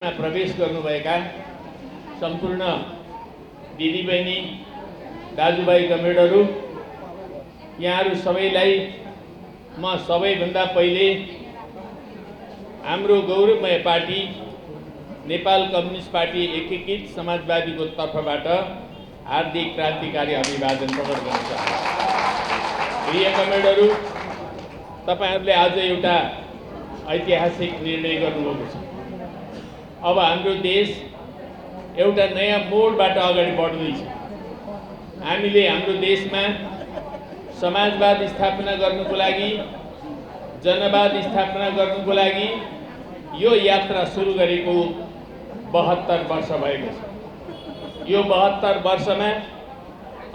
प्रवेश गर्नुभएका सम्पूर्ण दिदीबहिनी दाजुभाइ कमरेडहरू, यहाँहरू सबैलाई म सबैभन्दा पहिले हाम्रो गौरवमय पार्टी नेपाल कम्युनिस्ट पार्टी एकीकृत समाजवादीको तर्फबाट हार्दिक क्रान्तिकारी अभिवादन प्रकट गर्न चाहन्छु। प्रिय कमरेडहरू, तपाईहरुले आज एउटा ऐतिहासिक निर्णय गर्नुभएको छ। अब हाम्रो देश एउटा नयाँ मोडबाट अगाडि बढ्दैछ। हामीले हाम्रो देशमा समाजवाद स्थापना गर्नको लागि, जनवाद स्थापना गर्नको लागि यो यात्रा सुरु गरेको 72 वर्ष भएको छ। यो 72 वर्षमा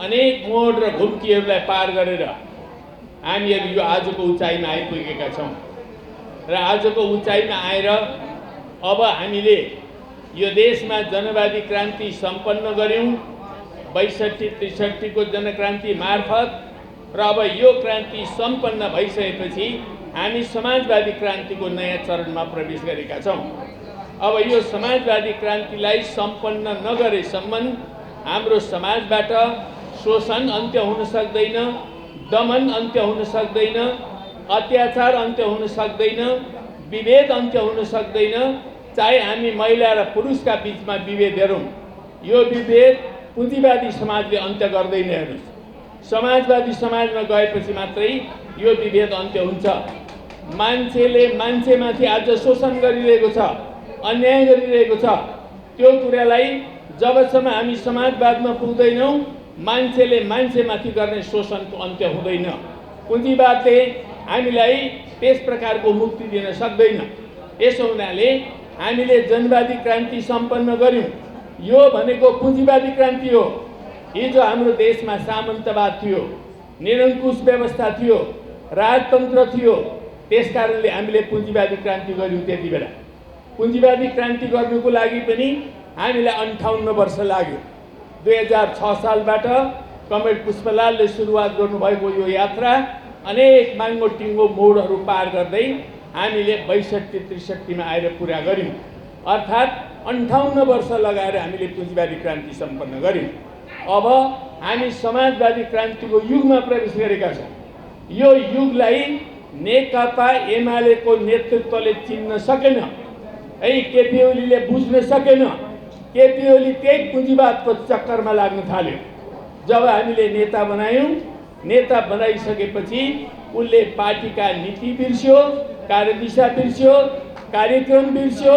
अनेक मोड र घुम्कीहरूलाई पार गरेर हामीहरू यो आजको उचाइमा आइपुगेका छौँ र आजको उचाइमा आएर अब हामीले यो देशमा जनवादी क्रान्ति सम्पन्न गर्यौं 62-63 को जनक्रान्ति मार्फत र अब यो क्रान्ति सम्पन्न भइसकेपछि हामी समाजवादी क्रान्तिको नयाँ चरणमा प्रवेश गरेका छौं। अब यो समाजवादी क्रान्तिलाई सम्पन्न नगरेसम्म हाम्रो समाजबाट शोषण अन्त्य हुन सक्दैन, दमन अन्त्य हुन सक्दैन, अत्याचार अन्त्य हुन सक्दैन, विभेद अन्त्य हुन सक्दैन। चाहे हामी महिला र पुरुषका बीचमा विभेद हेरौं, यो विभेद पुँजीवादी समाजले अन्त्य गर्दैन। हेर्नुस्, समाजवादी समाजमा गएपछि मात्रै यो विभेद अन्त्य हुन्छ। मान्छेले मान्छेमाथि आज शोषण गरिरहेको छ, अन्याय गरिरहेको छ। त्यो कुरालाई जबसम्म हामी समाजवादमा पुग्दैनौं, मान्छेले मान्छेमाथि गर्ने शोषणको अन्त्य हुँदैन। पुँजीवादले हामीलाई त्यस प्रकारको मुक्ति दिन सक्दैन। यसो हुनाले हामीले जनवादी क्रान्ति सम्पन्न गर्यौं। यो भनेको पुँजीवादी क्रान्ति हो। हिजो हाम्रो देशमा सामन्तवाद थियो, निरङ्कुश व्यवस्था थियो, राजतन्त्र थियो। त्यसकारणले हामीले पुँजीवादी क्रान्ति गर्यौं। त्यति बेला पुँजीवादी क्रान्ति गर्नुको लागि पनि हामीलाई 58 वर्ष लाग्यो। 2006 सालबाट कमरेड पुष्पलालले सुरुवात गर्नुभएको यो यात्रा अनेक माङ्गो टिङ्गो मोडहरू पार गर्दै हामीले 62-63 मा आएर पुरा गर्यौं। अर्थात् 58 वर्ष लगाएर हामीले पुँजीवादी क्रान्ति सम्पन्न गर्यौं। अब हामी समाजवादी क्रान्तिको युगमा प्रवेश गरेका छौं। यो युगलाई नेकपा एमालेको नेतृत्वले चिन्न सकेन है, केपी ओलीले बुझ्न सकेन। केपी ओली त्यही पुँजीवादको चक्करमा लाग्न थाल्यो। जब हामीले नेता बनायौं, नेता बनाइसकेपछि उनले पार्टीका नीति बिर्स्यो, कार्यदिशा बिर्स्यो, कार्यक्रम बिर्स्यो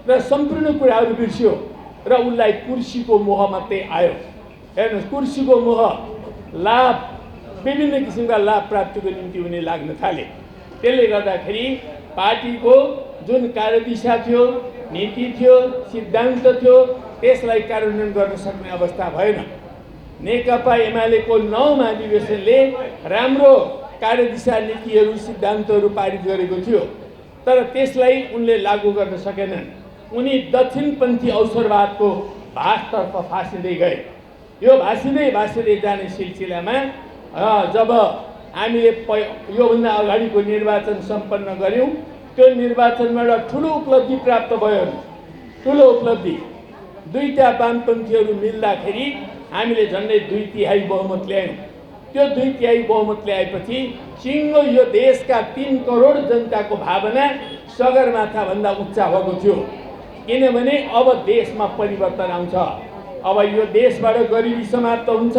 र सम्पूर्ण कुराहरू बिर्स्यो र उनलाई कुर्सीको मोह मात्रै आयो। हेर्नुस्, कुर्सीको मोह, लाभ, विभिन्न किसिमका लाभ प्राप्तिको निम्ति उनी लाग्न थाले। त्यसले गर्दाखेरि पार्टीको जुन कार्यदिशा थियो, नीति थियो, सिद्धान्त थियो, त्यसलाई कार्यान्वयन गर्न सक्ने अवस्था भएन। नेकपा एमालेको 9 महाधिवेशनले राम्रो कार्यदिशा, नीतिहरू, सिद्धान्तहरू पारित गरेको थियो, तर त्यसलाई उनले लागू गर्न सकेनन्। उनी दक्षिणपन्थी अवसरवादको भासतर्फ फासिँदै गए। यो भासिँदै जाने सिलसिलामा जब हामीले योभन्दा अगाडिको निर्वाचन सम्पन्न गर्यौं, त्यो निर्वाचनबाट ठुलो उपलब्धि प्राप्त भयो। ठुलो उपलब्धि, 2टा वामपन्थीहरू मिल्दाखेरि हामीले झन्डै 2/3 बहुमत ल्यायौं। त्यो 2/3 बहुमत ल्याएपछि सिङ्गो यो देशका 3 करोड जनताको भावना सगरमाथा भन्दा उच्चा भएको थियो। किनभने अब देशमा परिवर्तन आउँछ। अब यो देशबाट गरिबी समाप्त हुन्छ।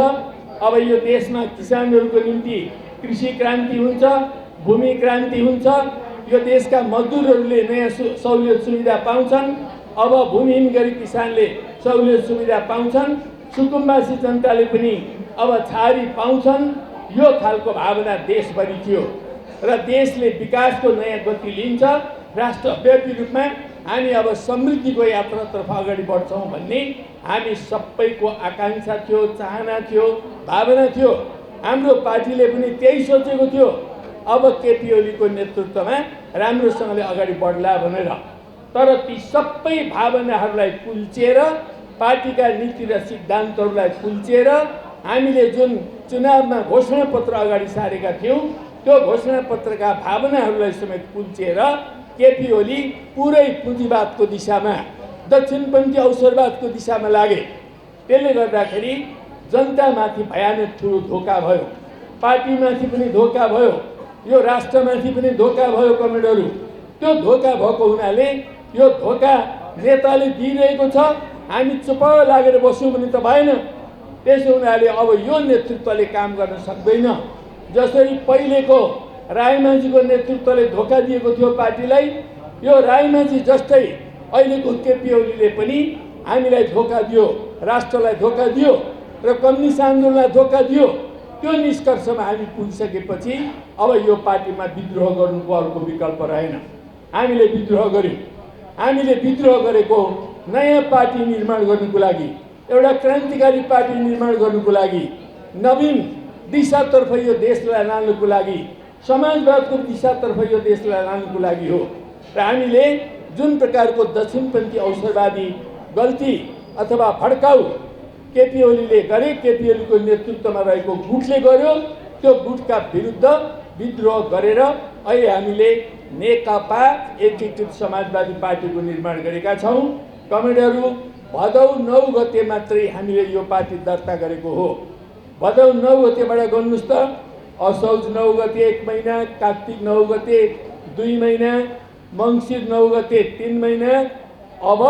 अब यो देशमा किसानहरूको निम्ति कृषि क्रान्ति हुन्छ, भूमि क्रान्ति हुन्छ। यो देशका मजदुरहरूले नयाँ सहुलियत सुविधा पाउँछन्। अब भूमिहीन गरिब किसानले सहुलियत सुविधा पाउँछन्। सुकुम्बासी जनताले पनि अब छारी पाउँछन्। यो खालको भावना देशभरि थियो र देशले विकासको नयाँ गति लिन्छ। राष्ट्रव्यापी रूपमा हामी अब समृद्धिको यात्रातर्फ अगाडि बढ्छौँ भन्ने हामी सबैको आकांक्षा थियो, चाहना थियो, भावना थियो। हाम्रो पार्टीले पनि त्यही सोचेको थियो, अब केपी ओलीको नेतृत्वमा राम्रोसँगले अगाडि बढ्ला भनेर। तर ती सबै भावनाहरूलाई कुल्चिएर, पार्टीका नीति र सिद्धान्तहरूलाई कुल्चिएर हामीले जुन चुनावमा घोषणापत्र अगाडि सारेका थियौं, त्यो घोषणापत्रका भावनाहरूलाई समेत कुल्चिएर केपी ओली पुरै पुँजीवादको दिशामा दक्षिणपन्थी अवसरवादको दिशामा लागे। त्यसले गर्दाखेरि जनतामाथि भयानक ठुलो धोका भयो, पार्टीमाथि पनि धोका भयो, यो राष्ट्रमाथि पनि धोका भयो कमरेडहरू। त्यो धोका भएको हुनाले यो धोका नेताले दिइरहेको छ, हामी चुप लागेर बस्यौँ भने त भएन। त्यसो हुनाले अब यो नेतृत्वले काम गर्न सक्दैन। जसरी पहिलेको रायमाझीको नेतृत्वले धोका दिएको थियो पार्टीलाई, यो रायमाझी जस्तै अहिलेको केपी ओलीले पनि हामीलाई धोका दियो, राष्ट्रलाई धोका दियो र कम्युनिस्ट आन्दोलनलाई धोका दियो। त्यो निष्कर्षमा हामी पुगिसकेपछि अब यो पार्टीमा विद्रोह गर्नुको अर्को विकल्प रहेन। हामीले विद्रोह गर्यौँ। हामीले विद्रोह गरेको नयाँ पार्टी निर्माण गर्नुको लागि, एउटा क्रान्तिकारी पार्टी निर्माण गर्नुको लागि, नवीन दिशातर्फ यो देशलाई लानुको लागि, समाजवादको दिशातर्फ यो देशलाई लानुको लागि हो। र हामीले जुन प्रकारको दक्षिणपन्थी अवसरवादी गल्ती अथवा भड्काउ केपी ओलीले गरे, केपी ओलीको नेतृत्वमा रहेको गुटले गर्यो, त्यो गुटका विरुद्ध विद्रोह गरेर अहिले हामीले नेकपा एकीकृत समाजवादी पार्टीको निर्माण गरेका छौँ। कमरेडहरू, भदौ 9 गते मात्रै हामीले यो पार्टी दर्ता गरेको हो। भदौ 9 गतेबाट गर्नुहोस् त, असौज 9 गते 1 महिना, कार्तिक 9 गते 2 महिना, मङ्सिर 9 गते 3 महिना, अब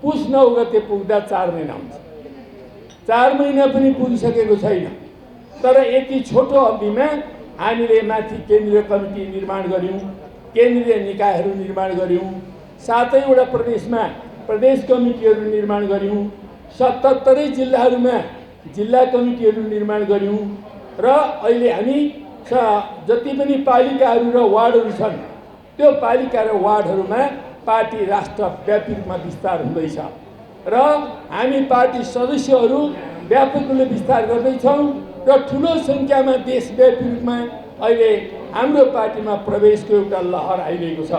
पुस 9 गते पुग्दा 4 महिना हुन्छ। 4 महिना पनि पुगिसकेको छैन। तर यति छोटो अवधिमा हामीले माथि केन्द्रीय कमिटी निर्माण गऱ्यौँ, केन्द्रीय निकायहरू निर्माण गऱ्यौँ, 7वटा प्रदेशमा प्रदेश कमिटीहरू निर्माण गऱ्यौँ, 77 जिल्लाहरूमा जिल्ला कमिटीहरू निर्माण गऱ्यौँ र अहिले हामी जति पनि पालिकाहरू र वार्डहरू छन् त्यो पालिका र वार्डहरूमा पार्टी राष्ट्रव्यापी रूपमा विस्तार हुँदैछ र हामी पार्टी सदस्यहरू व्यापक रूपले विस्तार गर्दैछौँ र ठुलो सङ्ख्यामा देशव्यापी रूपमा अहिले हाम्रो पार्टीमा प्रवेशको एउटा लहर आइरहेको छ।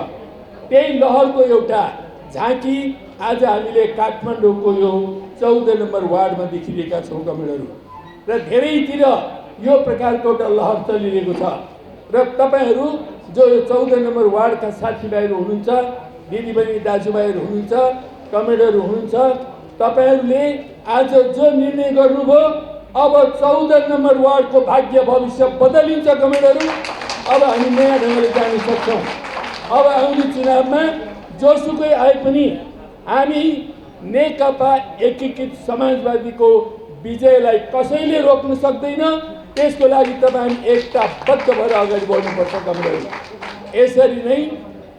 त्यही लहरको एउटा झाँकी आज हामीले काठमाडौँको यो 14 नम्बर वार्डमा देखिरहेका छौँ कमरेडहरू। र धेरैतिर यो प्रकारको एउटा लहर चलिरहेको छ र तपाईँहरू जो यो 14 नम्बर वार्डका साथीभाइहरू हुनुहुन्छ, दिदीबहिनी दाजुभाइहरू हुनुहुन्छ, कमरेडहरू हुनुहुन्छ, तपाईँहरूले आज जो निर्णय गर्नुभयो, अब 14 नम्बर वार्डको भाग्य भविष्य बदलिन्छ कमरेडहरू। अब हामी नयाँ ढङ्गले जान सक्छौँ। अब आउने चुनावमा जोसुकै आए पनि हामी नेकपा एकीकृत समाजवादीको विजयलाई कसैले रोक्न सक्दैन। त्यसको लागि तपाईँ एकताबद्ध भएर अगाडि बढ्नुपर्छ कमरेडहरू। यसरी नै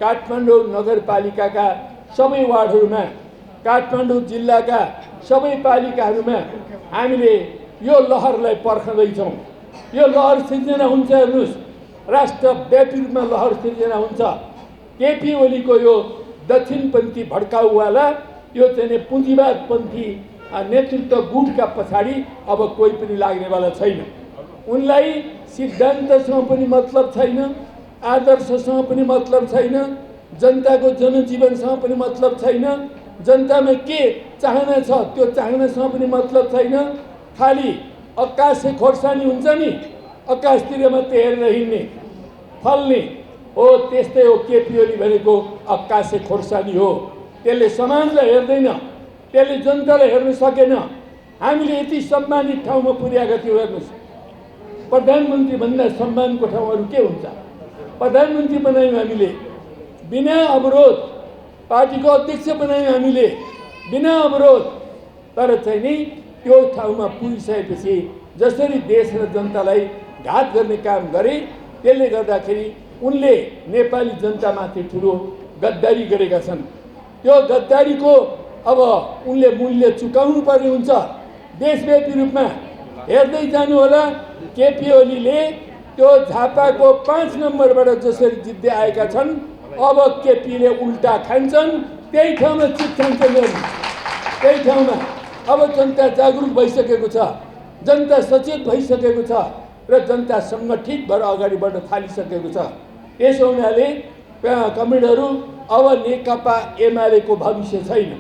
काठमाडौँ नगरपालिकाका सबै वार्डहरूमा, काठमाडौँ जिल्लाका सबै पालिकाहरूमा हामीले यो लहरलाई पर्खँदैछौँ। यो लहर सिर्जना हुन्छ, हेर्नुहोस्, राष्ट्रव्यापी रूपमा लहर सिर्जना हुन्छ। केपी ओलीको यो दक्षिणपन्थी भड्काउवाला यो चाहिँ पुँजीवादपन्थी नेतृत्व गुटका पछाडि अब कोही पनि लाग्नेवाला छैन। उनलाई सिद्धान्तसँग पनि मतलब छैन, आदर्शसँग पनि मतलब छैन, जनताको जनजीवनसँग पनि मतलब छैन, जनतामा के चाहना छ त्यो चाहनासँग पनि मतलब छैन। खालि आकाशे खोर्सानी हुन्छ नि, आकाशतिर मात्रै हेरेर हिँड्ने फल्ने हो, त्यस्तै हो केपी ओली भनेको आकाशे खोर्सानी हो। त्यसले समाजलाई हेर्दैन, त्यसले जनतालाई हेर्न सकेन। हामीले यति सम्मानित ठाउँमा पुर्याएका थियौँ। हेर्नुहोस्, प्रधानमन्त्री भन्दा सम्मानको ठाउँहरू के हुन्छ? प्रधानमन्त्री बनायौँ हामीले बिना अवरोध, पार्टीको अध्यक्ष बनायौँ हामीले बिना अवरोध। तर चाहिँ नि त्यो ठाउँमा पुगिसकेपछि जसरी देश र जनतालाई घात गर्ने काम गरे, त्यसले गर्दाखेरि उनले नेपाली जनतामाथि ठुलो गद्दारी गरेका छन्। त्यो गद्दारीको अब उनले मूल्य चुकाउनु पर्ने हुन्छ। देशव्यापी रूपमा हेर्दै जानु होला, केपी ओलीले त्यो झापाको 5 नम्बरबाट जसरी जित्दै आएका छन्, अब केपीले उल्टा खान्छन्, त्यही ठाउँमा चित खान्छन्। त्यही ठाउँमा अब जनता जागरुक भइसकेको छ, जनता सचेत भइसकेको छ र जनता सङ्गठित भएर अगाडि बढ्न थालिसकेको छ। त्यसो हुनाले कमरेडहरू, अब नेकपा एमालेको भविष्य छैन।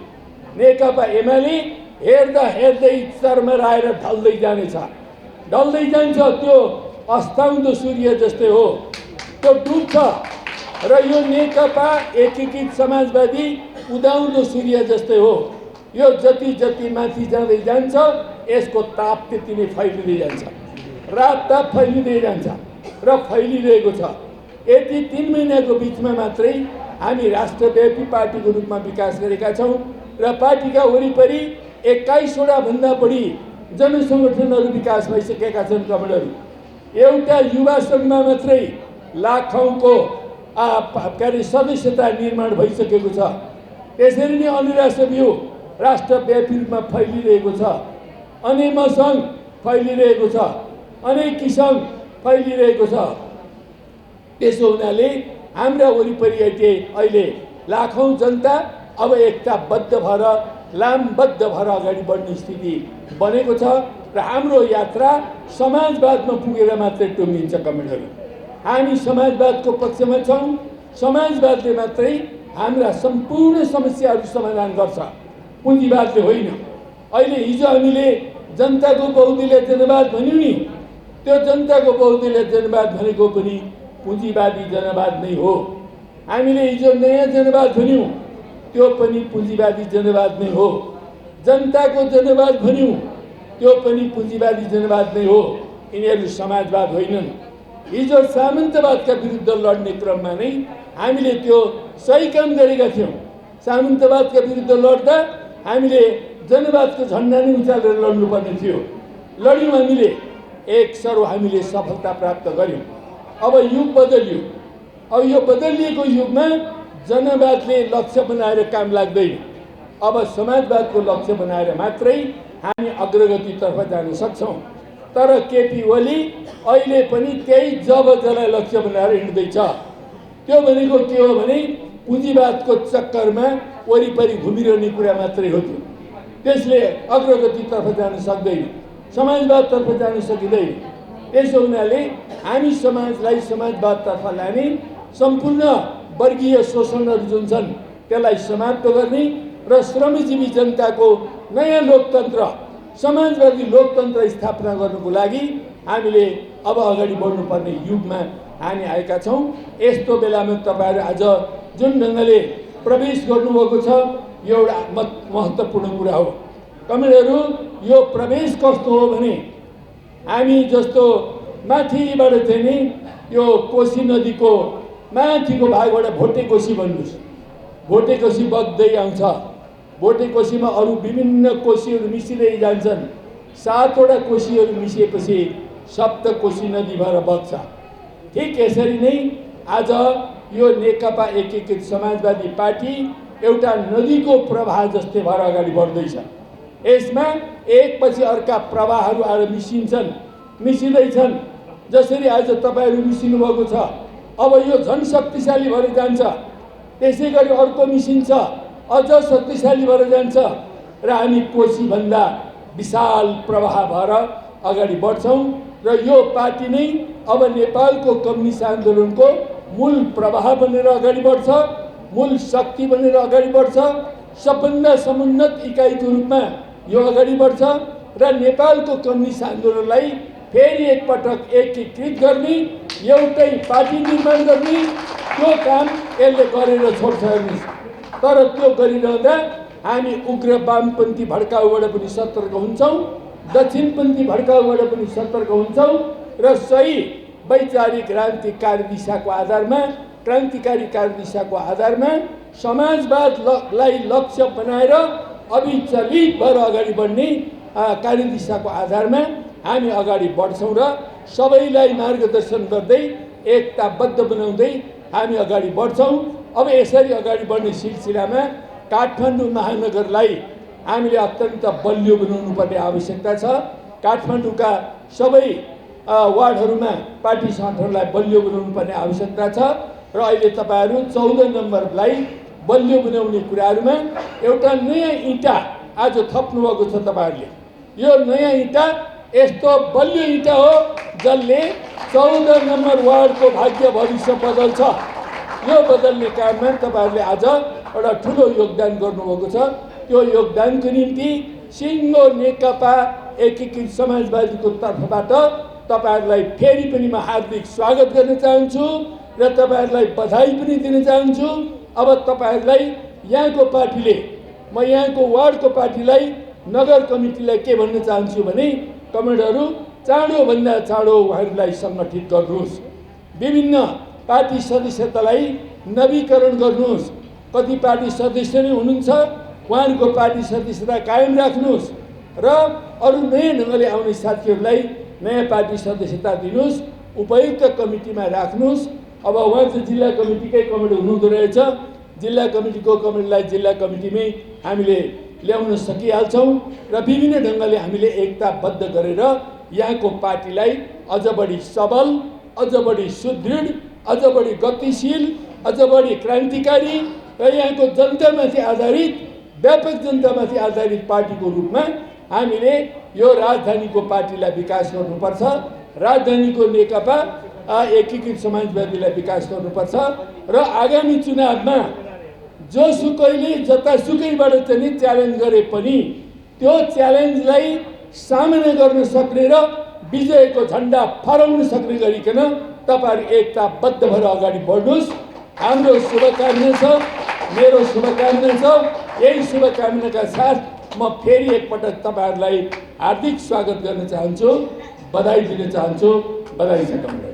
नेकपा एमाले हेर्दा हेर्दै चर्मराएर ढल्दै जानेछ, ढल्दै जान्छ। त्यो अस्ताउँदो सूर्य जस्तै हो, त्यो डुब्छ। र यो नेकपा एकीकृत समाजवादी उदाउँदो सूर्य जस्तै हो। यो जति जति माथि जाँदै जान्छ यसको ताप त्यति नै फैलिँदै जान्छ, रात ताप फैलिँदै जान्छ र फैलिरहेको छ। यति 3 महिनाको बिचमा मात्रै हामी राष्ट्रव्यापी पार्टीको रूपमा विकास गरेका छौँ र पार्टीका वरिपरि 21वटा भन्दा बढी जनसङ्गठनहरू विकास भइसकेका छन्। कमरेडहरू, एउटा युवा सङ्घमा मात्रै लाखौँको सदस्यता निर्माण भइसकेको छ। त्यसरी नै अनुराष्ट्रव्यू राष्ट्रव्यापी रूपमा फैलिरहेको छ, अनेम सङ्घ फैलिरहेको छ, अनेकी सङ्घ फैलिरहेको छ। त्यसो हुनाले हाम्रा वरिपरि अहिले लाखौँ जनता अब एकताबद्ध भएर लामबद्ध भएर अगाडि बढ्ने स्थिति बनेको छ र हाम्रो यात्रा समाजवादमा पुगेर मात्रै टुङ्गिन्छ। कमेन्टहरू, हामी समाजवादको पक्षमा छौँ। समाजवादले मात्रै हाम्रा सम्पूर्ण समस्याहरू समाधान गर्छ, पुँजीवादले होइन। अहिले हिजो हामीले जनताको बहुदलीय जनवाद भन्यौँ नि, त्यो जनताको बहुदलीय जनवाद भनेको पनि पुँजीवादी जनवाद नै हो। हामीले हिजो नयाँ जनवाद भन्यौँ, त्यो पनि पुँजीवादी जनवाद नै हो। जनताको जनवाद भन्यौँ, त्यो पनि पुँजीवादी जनवाद नै हो। यिनीहरू समाजवाद होइनन्। हिजो सामन्तवादका विरुद्ध लड्ने क्रममा नै हामीले त्यो सही काम गरेका थियौँ। सामन्तवादका विरुद्ध लड्दा हामीले जनवादको झन्डा नै उचालेर लड्नुपर्ने थियो। लड्यौँ हामीले, एक सरो हामीले सफलता प्राप्त गऱ्यौँ। अब युग बदलियो। अब यो बदलिएको युगमा जनवादले लक्ष्य बनाएर काम लाग्दैन। अब समाजवादको लक्ष्य बनाएर मात्रै हामी अग्रगतितर्फ जान सक्छौँ। तर केपी ओली अहिले पनि त्यही जबजलाई लक्ष्य बनाएर हिँड्दैछ। त्यो भनेको के हो भने पुँजीवादको चक्करमा वरिपरि घुमिरहने कुरा मात्रै हो। त्यसले अग्रगतितर्फ जान सक्दैन, समाजवादतर्फ जान सकिँदैन। त्यसो हुनाले हामी समाजलाई समाजवादतर्फ लाने, सम्पूर्ण वर्गीय शोषणहरू जुन छन् त्यसलाई समाप्त गर्ने र श्रमजीवी जनताको नयाँ लोकतन्त्र, समाजवादी लोकतन्त्र स्थापना गर्नुको लागि हामीले अब अगाडि बढ्नुपर्ने युगमा हामी आएका छौँ। यस्तो बेलामा तपाईँहरू आज जुन ढङ्गले प्रवेश गर्नुभएको छ यो एउटा महत्त्वपूर्ण कुरा हो। कमेडहरू, यो प्रवेश कस्तो हो भने हामी जस्तो माथिबाट चाहिँ नि यो कोशी नदीको माथिको भागबाट भोटेकोशी भन्नुहोस्, भोटेकोशी बग्दै आउँछ। भोटेकोशीमा अरू विभिन्न कोशीहरू मिसिँदै जान्छन्। 7वटा कोशीहरू मिसिएपछि सप्तकोशी नदी भएर बग्छ। ठिक यसरी नै आज यो नेकपा एकीकृत समाजवादी पार्टी एउटा नदीको प्रवाह जस्तै भएर अगाडि बढ्दैछ। यसमा एकपछि अर्का प्रवाहहरू आएर मिसिँदैछन्। जसरी आज तपाईँहरू मिसिनु भएको छ, अब यो झन् शक्तिशाली भएर जान्छ। त्यसै गरी अर्को मिसिन्छ, अझ शक्तिशाली भएर जान्छ र हामी कोशीभन्दा विशाल प्रवाह भएर अगाडि बढ्छौँ। र यो पार्टी नै अब नेपालको कम्युनिस्ट आन्दोलनको मूल प्रवाह बनेर अगाडि बढ्छ, मूल शक्ति बनेर अगाडि बढ्छ। सबभन्दा समुन्नत इकाइको रूपमा यो अगाडि बढ्छ र नेपालको कम्युनिस्ट आन्दोलनलाई फेरि एकपटक एकीकृत गर्ने, एउटै पार्टी निर्माण गर्ने त्यो काम यसले गरेर छोड्छ। तर त्यो गरिरहँदा हामी उग्र वामपन्थी भड्काउबाट पनि सतर्क हुन्छौँ, दक्षिणपन्थी भड्काउबाट पनि सतर्क हुन्छौँ र सही वैचारिक क्रान्तिकारी दिशाको आधारमा, क्रान्तिकारी कार्यदिशाको आधारमा समाजवादलाई लक्ष्य बनाएर अविचलित भएर अगाडि बढ्ने कार्यदिशाको आधारमा हामी अगाडि बढ्छौँ र सबैलाई मार्गदर्शन गर्दै एकताबद्ध बनाउँदै हामी अगाडि बढ्छौँ। अब यसरी अगाडि बढ्ने सिलसिलामा काठमाडौँ महानगरलाई हामीले अत्यन्त बलियो बनाउनु पर्ने आवश्यकता छ। काठमाडौँका सबै वार्डहरूमा पार्टी सङ्गठनलाई बलियो बनाउनु पर्ने आवश्यकता छ र अहिले तपाईँहरू 14 नम्बरलाई बलियो बनाउने कुराहरूमा एउटा नयाँ इँटा आज थप्नुभएको छ तपाईँहरूले। यो नयाँ इँटा यस्तो बलियो इँटा हो जसले 14 नम्बर वार्डको भाग्य भविष्य बदल्छ। यो बदल्ने काममा तपाईँहरूले आज एउटा ठुलो योगदान गर्नुभएको छ। त्यो योगदानको निम्ति सिङ्गो नेकपा एकीकृत समाजवादीको तर्फबाट तपाईँहरूलाई फेरि पनि म हार्दिक स्वागत गर्न चाहन्छु र तपाईँहरूलाई बधाई पनि दिन चाहन्छु। अब तपाईँहरूलाई यहाँको पार्टीले, म यहाँको वार्डको पार्टीलाई, नगर कमिटीलाई के भन्न चाहन्छु भने कमरेडहरू चाँडोभन्दा चाँडो उहाँहरूलाई सङ्गठित गर्नुहोस्। विभिन्न पार्टी सदस्यतालाई नवीकरण गर्नुहोस्। कति पार्टी सदस्य नै हुनुहुन्छ, उहाँहरूको पार्टी सदस्यता कायम राख्नुहोस् र अरू नयाँ ढङ्गले आउने साथीहरूलाई नयाँ पार्टी सदस्यता दिनुहोस्, उपयुक्त कमिटीमा राख्नुहोस्। अब उहाँ चाहिँ जिल्ला कमिटीकै कमिटी हुनुहुँदो रहेछ, जिल्ला कमिटीको कमिटीलाई जिल्ला कमिटीमै हामीले ल्याउन सकिहाल्छौँ र विभिन्न ढङ्गले हामीले एकताबद्ध गरेर यहाँको पार्टीलाई अझ बढी सबल, अझ बढी सुदृढ, अझ बढी गतिशील, अझ बढी क्रान्तिकारी र यहाँको जनतामाथि आधारित, व्यापक जनतामाथि आधारित पार्टीको रूपमा हामीले यो राजधानीको पार्टीलाई विकास गर्नुपर्छ। राजधानीको नेकपा एकीकृत समाजवादीलाई विकास गर्नुपर्छ र आगामी चुनावमा जोसुकैले जतासुकैबाट चाहिँ च्यालेन्ज गरे पनि त्यो च्यालेन्जलाई सामना गर्न सक्ने र विजयको झन्डा फहराउन सक्ने गरिकन तपाईँहरू एकताबद्ध भएर अगाडि बढ्नुहोस्। हाम्रो शुभकामना छ, मेरो शुभकामना छ। यही शुभकामनाका साथ म फेरि एकपटक तपाईँहरूलाई हार्दिक स्वागत गर्न चाहन्छु, बधाई दिन चाहन्छु। बधाई छ कमरेड।